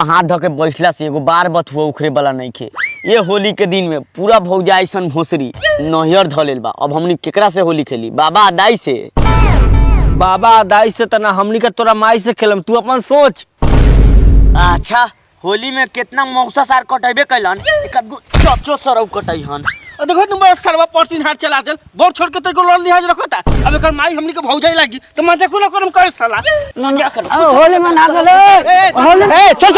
हाथ धो के बैठला से एगो बार बत हुआ उखरे वाला नहीं खे। ये होली के दिन में पूरा भौजा ऐसन भोसरी नहियर धलेल बा। अब हमनी केकरा से होली खेली? बाबा अदाई से। बाबा अदाई से तना हमनी का तोरा माई से खेलम, तू अपन सोच। अच्छा होली में कितना मौसा सार कटेबे कैलन, चचो सरौ कटई हन। देखो तुम बड़ा सरवा परतीन हाथ चला चल बोर छोड़ के तेको लड़ लिहाज रखता। अब एकर माई हमनी के भौजाई लागी तो मैं देखू ना करम कर साला क्या कर होली मना दे होली। चल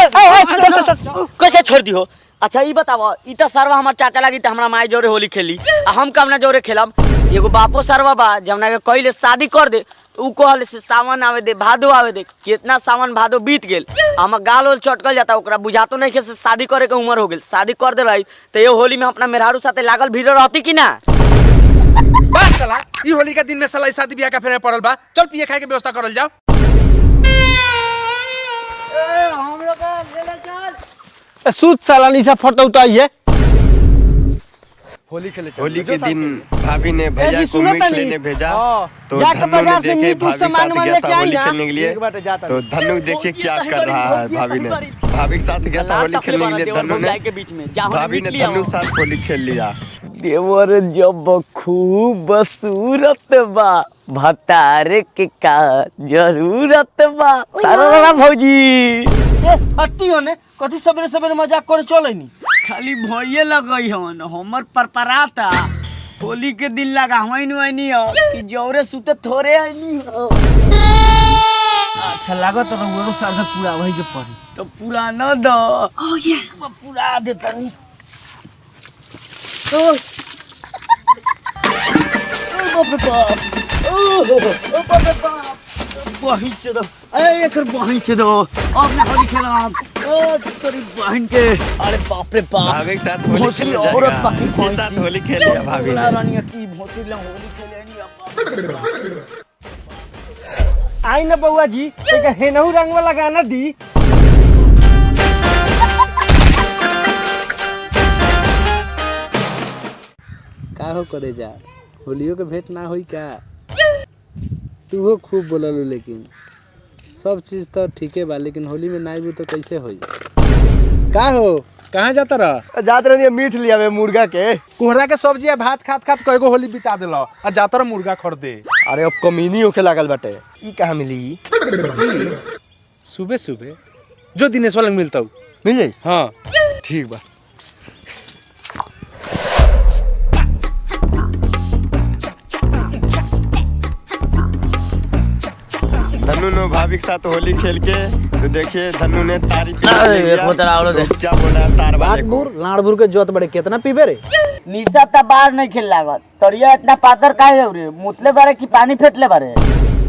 कैसे छोड़ दी हो? अच्छा ये बताओ, ई तो सरवा हमार चाचा लागी तो हमरा माई जोरे होली खेली आ हम कामना जोरे खेलम। एगो बापो सरवा बा जमना के कहिले शादी कर दे तो ऊ कहले से सावन आवे दे, भादो आवे दे। कितना सावन भादो बीत गेल, हम गाल ओल चटकल जाता, ओकरा बुझातो नहीं के से शादी करे के उम्र हो गेल। शादी कर दे रही तो ये होली में अपना मेहरारू साथे लागल भीड़ रहती कि ना? बात साला ई होली के दिन में साला शादी ब्याह का फेरे पड़ल बा। चल पिए खाए के व्यवस्था करल जाओ। हम लोग ले ले चल। सूत साला निशा फटौ तो आई है। होली खेले चल। होली के दिन भाभी ने भैया को मीट लेने भेजा तो जाके धनु ने बाजार से देखे मीट भाभी सामान साथ गया लेके था आई होली ना। खेलने के लिए। तो धनु देखिए क्या कर रहा है। भाभी ने भाभी के साथ गया था होली खेलने के लिए। धनु ने भाभी ने धनु के साथ होली खेल लिया। देवर जब खूब सूरत बा भतारे के का जरूरत बा। सारा भौजी हट्टी होने कथी सबेरे सबेरे मजाक करे चलेनी। खाली भइए लगई हन, हमर परपराता होली के दिन लगा हवैन वैनी हो कि जौरे सुते थोड़े आइनी हो। अच्छा लागत तो वो सारा पूरा वही के पड़ी तो पूरा न दो। ओह यस पूरा देता नहीं। बहिन से दो, अरे एकर बहिन से दो। अब ना होली खेलब। ओ तेरी बहिन के, अरे बाप रे बाप। भाभी के साथ होली भोसरी खेलने औरत जाएगा। बाकी इसके भोसरी। साथ होली खेल लिया भाभी बुला ने। रानी की भोसरी ला होली खेले नहीं। आई ना बउआ जी एक हेनहू रंग वाला गाना दी। का हो करे जा होलियो के भेंट ना होई का? तू हो खूब बोललू लेकिन सब चीज तो ठीके बा, लेकिन होली में ना आइबू तो कैसे होई? का हो कहाँ जाता रहा? जात रही मीट लिया वे मुर्गा के कोहरा के सब्जी आ भात खात खात कईगो होली बिता देला आ जाता रहा मुर्गा खरीदे। अरे अब कमीनी होके लागल बाटे। ई कहां मिली? सुबह सुबह जो दिनेश वाला मिलता हूँ। मिल जाई। हाँ ठीक बा। धनु ने भाभी के साथ होली खेल के तो देखिए धनु ने तारी पी अरे, लिया। एक बोतल और दे। तो क्या बोल रहा है तार वाले को? लाड़बुर के जोत बड़े कितना पीबे रे? निशा त बाहर नहीं खेल लागत। तरिया इतना पातर काहे हो रे? मुतले बारे की पानी फेटले बारे?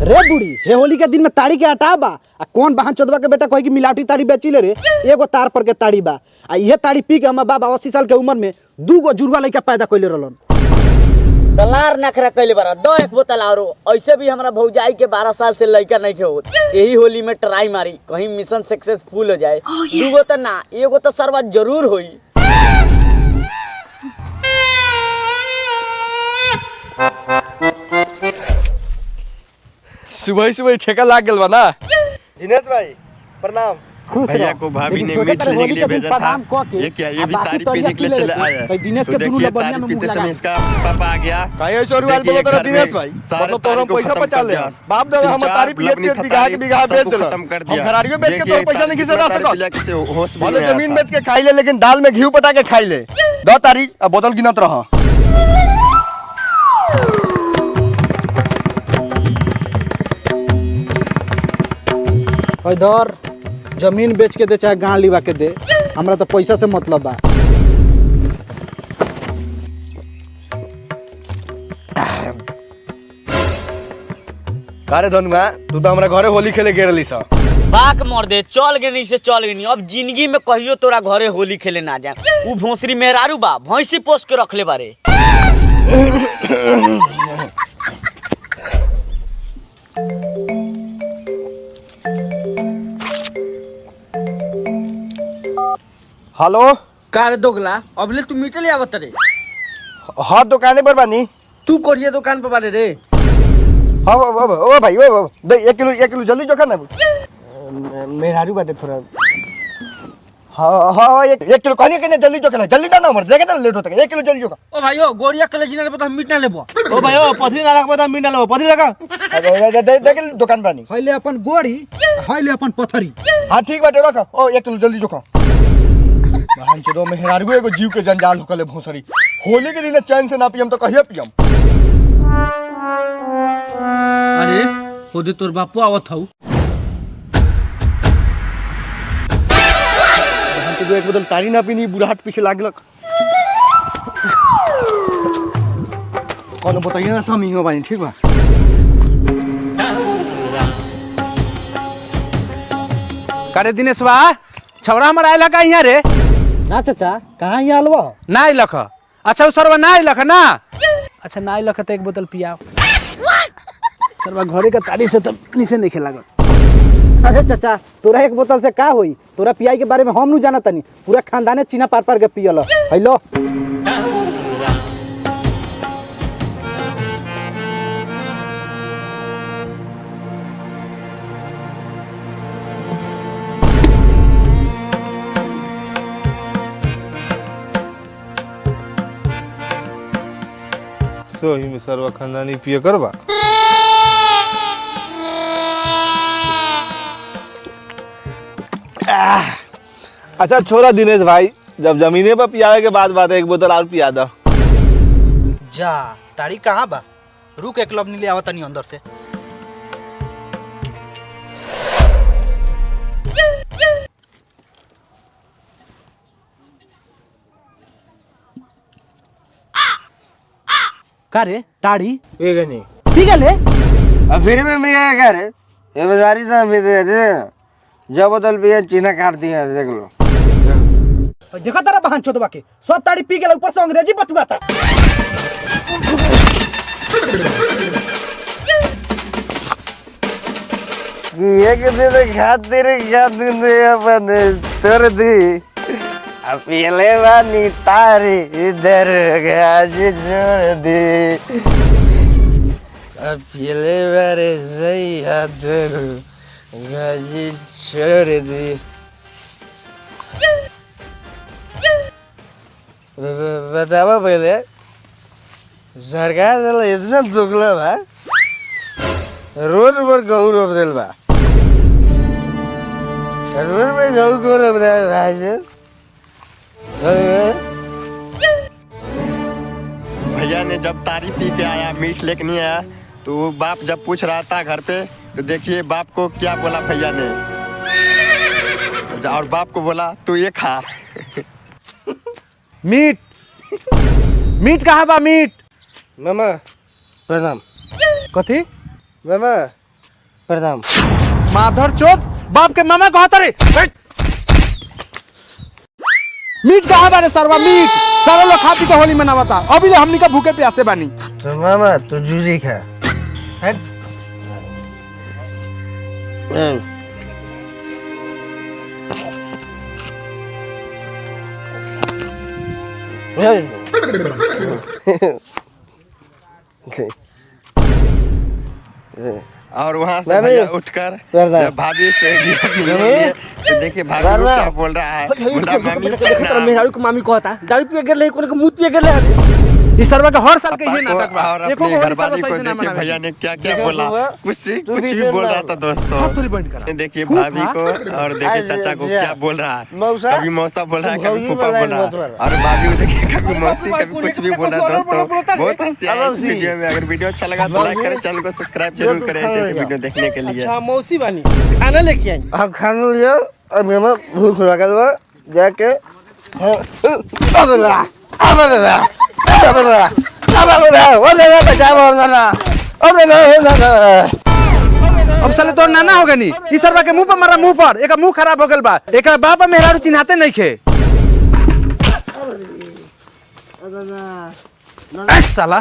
रे बूढ़ी हे होली के दिन में ताड़ी के हटा बा आ कौन बहन चोदवा के बेटा कहे कि मिलावटी ताड़ी बेची ले रे। एगो तार पर के ताड़ी बा आ ये ताड़ी पी के हमर बाबा 80 साल के उम्र में 2 गो जुड़वा लइका पैदा कइले रहलन। दलार नखरा कैले बारा। दो एक बोतल और। ऐसे भी हमरा भौजाई के 12 साल से लड़का नहीं के होत। यही होली में ट्राई मारी कहीं मिशन सक्सेसफुल हो जाए। दूगो तो ना एगो तो सरवा जरूर होई। सुबह सुबह ठेका लाग गेल बा ना। दिनेश भाई प्रणाम। भैया को भाभी ने मीट लेने के लिए भेजा था। ये क्या ये भी तारी पीने के लिए चले आया। तो देखिए तारी पीते समय इसका पापा आ गया। काहे सौ रुपया बोलो तेरा दिनेश भाई? मतलब तोरा पैसा बचा ले। बाप दादा हम तारी पिए बीघा के बीघा बेच देला। खत्म कर हम दिया। घरारियो बेच के तोर पैसा नहीं खिसे ना सकत। किसे होश में भले नहीं आया जमीन था। बेच के खाई ले लेकिन दाल में घी पटा के खाई ले। दो तारी अब बोतल गिनत रह। इधर जमीन बेच के दे चाहे गांव लिवा के दे, हमरा तो पैसा से मतलब बा। कारे धनुआ तू तो हमरा घरे होली खेले गेरली सा। बाक मर दे, चल गए नहीं से चल गए नहीं। अब जिंदगी में कहियो तोरा घरे होली खेले ना जाए। ऊ भोसरी मेहरारू बा भैंसी पोस के रखले बारे। हेलो का रे दोगला अबले तू मीट ले आवत रे? हाँ दुकाने पर बानी। तू कोरिया दुकान पर बारे रे? हाँ ओ भाई ओ दे 1 किलो जल्दी जोखा ना। मेहरारू बाटे थोड़ा हाँ एक किलो कहनी कि जल्दी जो खेला जल्दी ना मर देखे ना लेट होता है 1 किलो जल्दी जो ओ भाइयो गोरिया कले जिना लेबो त मीट ना लेबो ओ भाई ओ पथरी ना रखबे त मीट ना लो पथरी रखा देख दुकान बानी हइले अपन गोड़ी हइले अपन पथरी। हाँ ठीक बाटे रख ओ 1 किलो जल्दी जो खा बहन चोदो मेहरारू एगो जीव के जंजाल होकले भोसरी होली के दिन चैन से ना पियम तो कहिए पियम। अरे ओदे तोर बापू आवत हौ बहन चोदो एक बोतल तारी ना पीनी बुढ़ाट पीछे लागलक कौन बताइए ना समी हो बानी ठीक बा। करे दिनेश बा छौड़ा हमर आइला का यहाँ रे ना चाचा कहाँ यहाँ अलवा ना आइलख अच्छा उ सरवा ना आइलख ना अच्छा ना आइलख त एक बोतल पियाओ सरवा घरे का ताड़ी से तब नीचे नहीं लागल। अरे चाचा तोरा एक बोतल से का होई तोरा पियाई के बारे में हम नु जाना तनी पूरा खानदाने चीना पार पार के पियल हेलो। तो ही में सर्व खानदानी पिए करबा अच्छा छोरा दिनेश भाई जब जमीने पर पियावे के बाद बात है एक बोतल और पिया दो। जा ताड़ी कहाँ बा रुक एक लब ले आवत तनी अंदर से। का रे ताड़ी ठीक है नहीं पी गले अब फिर में मैं क्या रे ये बाजारी था मैं दे जब बोतल पिए चीना काट दिया देख लो देखा तारा बहन चोदवा के सब ताड़ी पी गेल ऊपर से अंग्रेजी बतुआता। ये कितने खातिर क्या दिन दे अपन तोर दी अब पीले वाली तारी इधर गाज छोड़ दी अब पीले वाले सही हाथ गाज छोड़ दी। बतावा पहले सरकार इतना दुखला बा रोड पर गहू रोप दिल बा रोड पे गहू को रोप दिल भाई भैया ने जब तारी पी के आया मीठ लेके नहीं आया तो वो बाप जब पूछ रहा था घर पे तो देखिए बाप को क्या बोला भैया ने और बाप को बोला तू ये खा। मीट मीट कहाँ बा मीट मामा प्रणाम कथी मामा प्रणाम माधर चोद बाप के मामा कहता रे मीट कहाँ बारे सरवा मीट सारा लोग खा पी के होली मनावता अभी ले हमनी का भूखे प्यासे बानी। तो मामा तू जूझी खा और वहाँ से भैया उठकर जब भाभी से तो देखिए भाभी को क्या बोल रहा है बोला मम्मी मेहरारू को मामी कहता दारू पिए गेले कोने के मुंह पिए गेले इस सरवा का हर साल के ये नाटक बा और अपने घरवाली को देखिए भैया ने क्या क्या बोला कुछ भी बोल रहा था दोस्तों। देखिए भाभी को और देखिए चाचा को क्या बोल रहा है कभी मौसा बोल रहा है कभी फूफा बोल रहा है और भाभी को देखिए कभी मौसी कभी कुछ भी बोल रहा है दोस्तों। बहुत हंसी आई इस वीडियो में। अगर वीडियो अच्छा लगा तो लाइक करें चैनल को सब्सक्राइब जरूर करें ऐसे वीडियो देखने के लिए। अच्छा मौसी बानी खाना लेके आई अब खाना लियो और मामा भूख लगल बा जाके अब साले तोर नाना हो गनी इस सरवा के मुंह पर मारा मुंह पर एक मुंह खराब हो गल बा एक बाप मेहरारू चिन्हाते नहीं खे साला